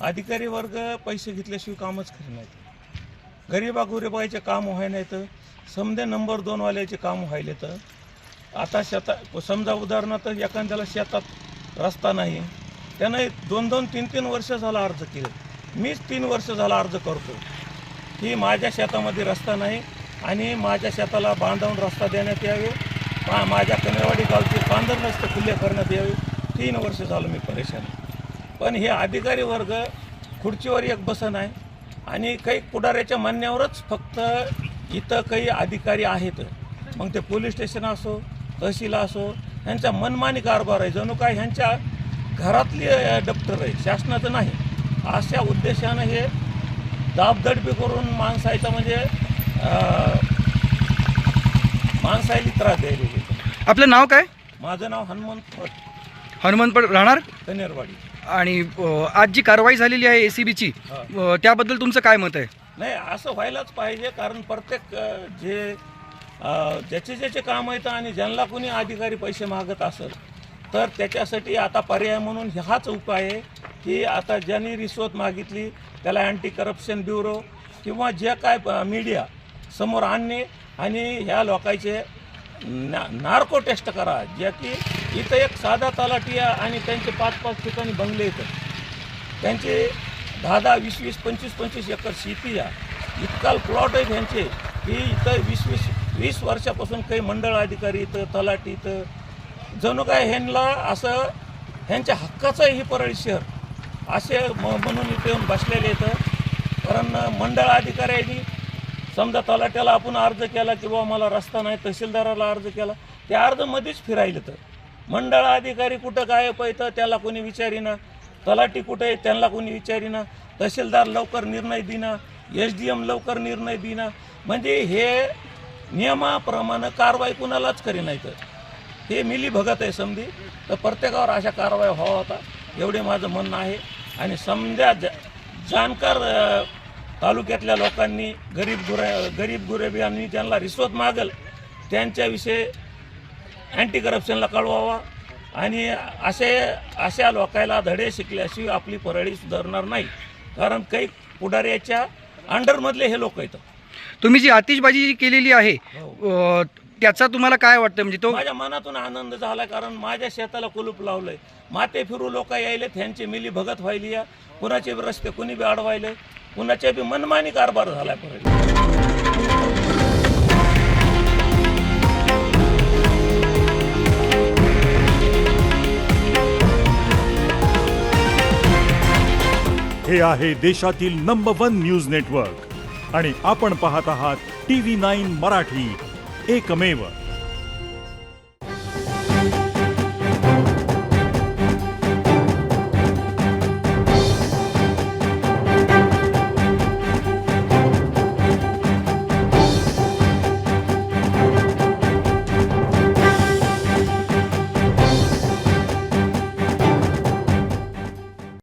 अधिकारी वर्ग पैसे घेतल्याशिवाय कामच करीत नाहीत। गरीबाचे काम व्हाय नाहीत, समजे नंबर 2 वाल्याचे काम व्हायले। तर आता शेतात समजा उदाहरणार्थ एखाद्याला शेतात रस्ता नाही, त्याने 2-2, 3-3 वर्ष झाला अर्ज केले। मीच 3 वर्ष झाला अर्ज करतो की माझ्या शेतामध्ये रस्ता नाही आणि माझ्या शेताला बांधून रस्ता देण्यात यावे, माझ्या कनेरवाडी गावचे 15 रस्ते खुले करण्यात यावे। 3 वर्ष झालं मी परेशान। पण हे अधिकारी वर्ग खुर्चीवर एक बसन आहे आणि काही पुढाऱ्याच्या म्हणण्यावरच फक्त इथं काही अधिकारी आहेत। मग ते पोलीस स्टेशन असो, तहसील असो, ह्यांचा मनमानी कारभार आहे, जणू काय ह्यांच्या घरातली दप्तर आहे, शासनाचं नाही। अशा उद्देशानं हे दाबदडपी करून माणसाचा म्हणजे माणसाला त्रास द्यायला। आपलं नाव काय? माझं नाव हनुमंत पट राहणार कनेरवाडी। आणि आज जी कारवाई झालेली आहे एसीबीची, त्याबद्दल तुमचं काय मत आहे? नाही, असं व्हायलाच पाहिजे, कारण प्रत्येक ज्याचे काम आहेत आणि ज्यांना कोणी अधिकारी पैसे मागत असेल तर त्याच्यासाठी आता पर्याय म्हणून हाच उपाय आहे की आता ज्यांनी रिश्वत मागितली त्याला अँटी करप्शन ब्युरो किंवा जे काय मीडिया समोर आणणे आणि ह्या लोकांचे नार्को टेस्ट करा। जे की इथं एक साधा तलाठी आणि त्यांचे 5-5 ठिकाणी बंगले येतात, त्यांचे 10-10, 20-20, 25-25 एकर शेती आहे, इतका प्लॉट आहे त्यांचे की इथं 20 वर्षापासून काही मंडळ अधिकारी इथं तलाठी इथं जणू काय ह्यांना असं ह्यांच्या हक्काचं ही परळी शहर असे म्हणून इथे येऊन बसलेले इथं। कारण मंडळ अधिकाऱ्यांनी समजा तलाट्याला आपण अर्ज केला किंवा मला रस्ता नाही, तहसीलदाराला अर्ज केला, त्या अर्ज मध्येच फिरायला तर मंडळ अधिकारी कुठं काय पाहिजे त्याला कोणी विचारीना, तलाठी कुठे आहे त्यांना कोणी विचारीना, तहसीलदार लवकर निर्णय देना, SDM लवकर निर्णय देना, म्हणजे हे नियमाप्रमाणे कारवाई कुणालाच करी नाही। तर हे मिली भगत आहे समधी, तर प्रत्येकावर अशा कारवाई व्हावा होता एवढे माझं म्हणणं आहे। आणि समजा जाणकार तालुक्यातल्या लोकांनी गरीब गुरेबियांनी ज्यांना रिश्वत मागल त्यांच्याविषयी अँटी करप्शनला कळवावा आणि अशा लोकांना धडे शिकल्याशिवाय आपली परळी सुधारणार नाही, कारण काही पुढाऱ्याच्या अंडरमधले हे लोक आहेत। तुम्ही जी आतिषबाजी केलेली आहे त्याचा तुम्हाला काय वाटतं? म्हणजे तो माझ्या मनातून आनंद झाला, कारण माझ्या शेताला कुलूप लावलंय, माते फिरू लोक यायले, त्यांची मिली भगत व्हायली, कुणाचे बी रस्ते कुणी बी अडवायले, कुणाच्या बी मनमानी कारभार झालाय परळी। हे आहे देशातील नंबर 1 न्यूज नेटवर्क आणि आपण पाहत आहात TV9 मराठी, एकमेव।